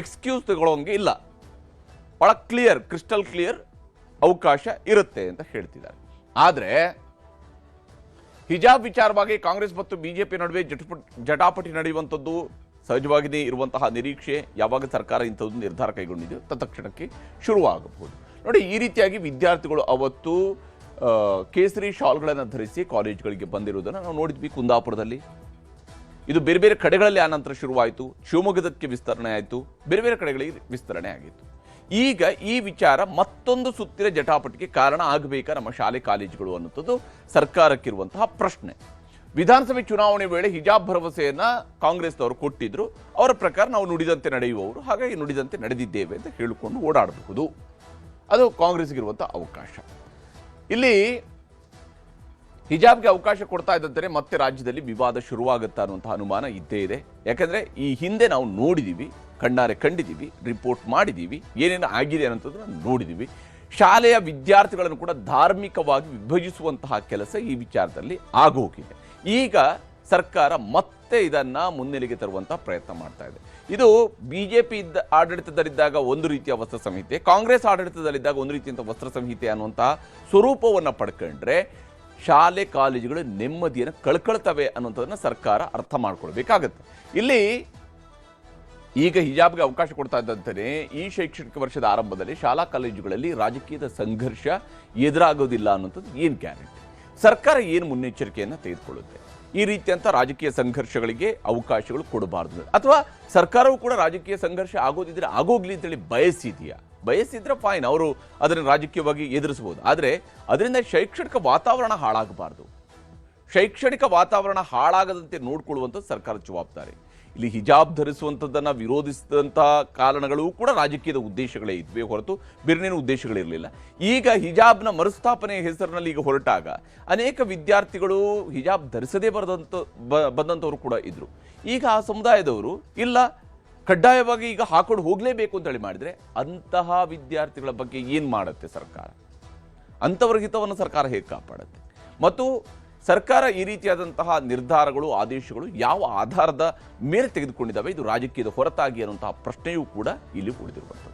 ಎಕ್ಸ್ಕ್ಯೂಸ್ ತಗೊಳ್ಳೋಂಗೆ ಇಲ್ಲ. ಭಾಳ ಕ್ಲಿಯರ್, ಕ್ರಿಸ್ಟಲ್ ಕ್ಲಿಯರ್ ಅವಕಾಶ ಇರುತ್ತೆ ಅಂತ ಹೇಳ್ತಿದ್ದಾರೆ. ಆದರೆ ಹಿಜಾಬ್ ವಿಚಾರವಾಗಿ ಕಾಂಗ್ರೆಸ್ ಮತ್ತು ಬಿಜೆಪಿ ನಡುವೆ ಜಟಾಪಟಿ ನಡೆಯುವಂಥದ್ದು ಸಹಜವಾಗಿಯೇ ಇರುವಂತಹ ನಿರೀಕ್ಷೆ. ಯಾವಾಗ ಸರ್ಕಾರ ಇಂಥದ್ದು ನಿರ್ಧಾರ ಕೈಗೊಂಡಿದೆ ತತ್ಕ್ಷಣಕ್ಕೆ ಶುರುವಾಗಬಹುದು. ನೋಡಿ, ಈ ರೀತಿಯಾಗಿ ವಿದ್ಯಾರ್ಥಿಗಳು ಅವತ್ತು ಕೇಸರಿ ಶಾಲ್ಗಳನ್ನು ಧರಿಸಿ ಕಾಲೇಜ್ಗಳಿಗೆ ಬಂದಿರುವುದನ್ನು ನಾವು ನೋಡಿದ್ವಿ ಕುಂದಾಪುರದಲ್ಲಿ. ಇದು ಬೇರೆ ಬೇರೆ ಕಡೆಗಳಲ್ಲಿ ಆನಂತರ ಶುರುವಾಯಿತು. ಶಿವಮೊಗ್ಗದಕ್ಕೆ ವಿಸ್ತರಣೆ ಆಯಿತು, ಬೇರೆ ಬೇರೆ ಕಡೆಗಳಿಗೆ ವಿಸ್ತರಣೆ ಆಗಿತ್ತು. ಈಗ ಈ ವಿಚಾರ ಮತ್ತೊಂದು ಸುತ್ತಿನ ಜಟಾಪಟಿಗೆ ಕಾರಣ ಆಗಬೇಕಾ ನಮ್ಮ ಶಾಲೆ ಕಾಲೇಜುಗಳು ಅನ್ನುವಂಥದ್ದು ಸರ್ಕಾರಕ್ಕಿರುವಂತಹ ಪ್ರಶ್ನೆ. ವಿಧಾನಸಭೆ ಚುನಾವಣೆ ವೇಳೆ ಹಿಜಾಬ್ ಭರವಸೆಯನ್ನು ಕಾಂಗ್ರೆಸ್ನವರು ಕೊಟ್ಟಿದ್ರು. ಅವರ ಪ್ರಕಾರ ನಾವು ನುಡಿದಂತೆ ನಡೆಯುವವರು, ಹಾಗಾಗಿ ನುಡಿದಂತೆ ನಡೆದಿದ್ದೇವೆ ಅಂತ ಹೇಳಿಕೊಂಡು ಓಡಾಡಬಹುದು. ಅದು ಕಾಂಗ್ರೆಸ್ಗಿರುವಂಥ ಅವಕಾಶ. ಇಲ್ಲಿ ಹಿಜಾಬ್ಗೆ ಅವಕಾಶ ಕೊಡ್ತಾ ಇದ್ದಂತೆ ಮತ್ತೆ ರಾಜ್ಯದಲ್ಲಿ ವಿವಾದ ಶುರುವಾಗುತ್ತಾ ಅನ್ನುವಂಥ ಅನುಮಾನ ಇದ್ದೇ ಇದೆ. ಯಾಕಂದರೆ ಈ ಹಿಂದೆ ನಾವು ನೋಡಿದ್ದೀವಿ, ಕಣ್ಣಾರೆ ಕಂಡಿದ್ದೀವಿ, ರಿಪೋರ್ಟ್ ಮಾಡಿದ್ದೀವಿ, ಏನೇನು ಆಗಿದೆ ಅನ್ನೋಂಥದ್ದನ್ನು ನೋಡಿದ್ದೀವಿ. ಶಾಲೆಯ ವಿದ್ಯಾರ್ಥಿಗಳನ್ನು ಕೂಡ ಧಾರ್ಮಿಕವಾಗಿ ವಿಭಜಿಸುವಂತಹ ಕೆಲಸ ಈ ವಿಚಾರದಲ್ಲಿ ಆಗೋಗಿದೆ. ಈಗ ಸರ್ಕಾರ ಮತ್ತೆ ಇದನ್ನು ಮುನ್ನೆಲೆಗೆ ತರುವಂಥ ಪ್ರಯತ್ನ ಮಾಡ್ತಾ ಇದೆ. ಇದು ಬಿಜೆಪಿ ಆಡಳಿತದಲ್ಲಿದ್ದಾಗ ಒಂದು ರೀತಿಯ ವಸ್ತ್ರ ಸಂಹಿತೆ, ಕಾಂಗ್ರೆಸ್ ಆಡಳಿತದಲ್ಲಿದ್ದಾಗ ಒಂದು ರೀತಿಯಂಥ ವಸ್ತ್ರ ಸಂಹಿತೆ ಅನ್ನುವಂತಹ ಸ್ವರೂಪವನ್ನು ಪಡ್ಕೊಂಡ್ರೆ ಶಾಲೆ ಕಾಲೇಜುಗಳು ನೆಮ್ಮದಿಯನ್ನು ಕಳ್ಕೊಳ್ತವೆ ಅನ್ನುವಂಥದ್ದನ್ನು ಸರ್ಕಾರ ಅರ್ಥ ಮಾಡ್ಕೊಳ್ಬೇಕಾಗತ್ತೆ. ಇಲ್ಲಿ ಈಗ ಹಿಜಾಬ್ಗೆ ಅವಕಾಶ ಕೊಡ್ತಾ ಇದ್ದಂತೆಯೇ ಈ ಶೈಕ್ಷಣಿಕ ವರ್ಷದ ಆರಂಭದಲ್ಲಿ ಶಾಲಾ ಕಾಲೇಜುಗಳಲ್ಲಿ ರಾಜಕೀಯದ ಸಂಘರ್ಷ ಎದುರಾಗೋದಿಲ್ಲ ಅನ್ನುವಂಥದ್ದು ಏನು ಗ್ಯಾರಂಟಿ? ಸರ್ಕಾರ ಏನು ಮುನ್ನೆಚ್ಚರಿಕೆಯನ್ನು ತೆಗೆದುಕೊಳ್ಳುತ್ತೆ? ಈ ರೀತಿಯಂಥ ರಾಜಕೀಯ ಸಂಘರ್ಷಗಳಿಗೆ ಅವಕಾಶಗಳು ಕೊಡಬಾರ್ದು, ಅಥವಾ ಸರ್ಕಾರವು ಕೂಡ ರಾಜಕೀಯ ಸಂಘರ್ಷ ಆಗೋದಿದ್ರೆ ಆಗೋಗ್ಲಿ ಅಂತೇಳಿ ಬಯಸಿದ್ರೆ ಫೈನ್, ಅವರು ಅದನ್ನು ರಾಜಕೀಯವಾಗಿ ಎದುರಿಸಬಹುದು. ಆದರೆ ಅದರಿಂದ ಶೈಕ್ಷಣಿಕ ವಾತಾವರಣ ಹಾಳಾಗಬಾರ್ದು. ಶೈಕ್ಷಣಿಕ ವಾತಾವರಣ ಹಾಳಾಗದಂತೆ ನೋಡ್ಕೊಳ್ಳುವಂಥದ್ದು ಸರ್ಕಾರದ ಜವಾಬ್ದಾರಿ. ಇಲ್ಲಿ ಹಿಜಾಬ್ ಧರಿಸುವಂಥದ್ದನ್ನು ವಿರೋಧಿಸಿದಂಥ ಕಾರಣಗಳು ಕೂಡ ರಾಜಕೀಯದ ಉದ್ದೇಶಗಳೇ ಇದ್ವೇ ಹೊರತು ಬೇರೆನೇನು ಉದ್ದೇಶಗಳಿರಲಿಲ್ಲ. ಈಗ ಹಿಜಾಬ್ನ ಮರುಸ್ಥಾಪನೆಯ ಹೆಸರಿನಲ್ಲಿ ಈಗ ಹೊರಟಾಗ ಅನೇಕ ವಿದ್ಯಾರ್ಥಿಗಳು ಹಿಜಾಬ್ ಧರಿಸದೇ ಬಂದಂಥವರು ಕೂಡ ಇದ್ದರು. ಈಗ ಆ ಸಮುದಾಯದವರು ಇಲ್ಲ, ಕಡ್ಡಾಯವಾಗಿ ಈಗ ಹಾಕೊಂಡು ಹೋಗಲೇಬೇಕು ಅಂತೇಳಿ ಮಾಡಿದರೆ ಅಂತಹ ವಿದ್ಯಾರ್ಥಿಗಳ ಬಗ್ಗೆ ಏನು ಮಾಡುತ್ತೆ ಸರ್ಕಾರ? ಅಂಥವ್ರ ಹಿತವನ್ನು ಸರ್ಕಾರ ಹೇಗೆ ಕಾಪಾಡುತ್ತೆ? ಮತ್ತು ಸರ್ಕಾರ ಈ ರೀತಿಯಾದಂತಹ ನಿರ್ಧಾರಗಳು, ಆದೇಶಗಳು ಯಾವ ಆಧಾರದ ಮೇಲೆ ತೆಗೆದುಕೊಂಡಿದ್ದಾವೆ? ಇದು ರಾಜಕೀಯದ ಹೊರತಾಗಿ ಅನ್ನುವಂತಹ ಪ್ರಶ್ನೆಯೂ ಕೂಡ ಇಲ್ಲಿ ಉಳಿದಿರುವಂಥದ್ದು.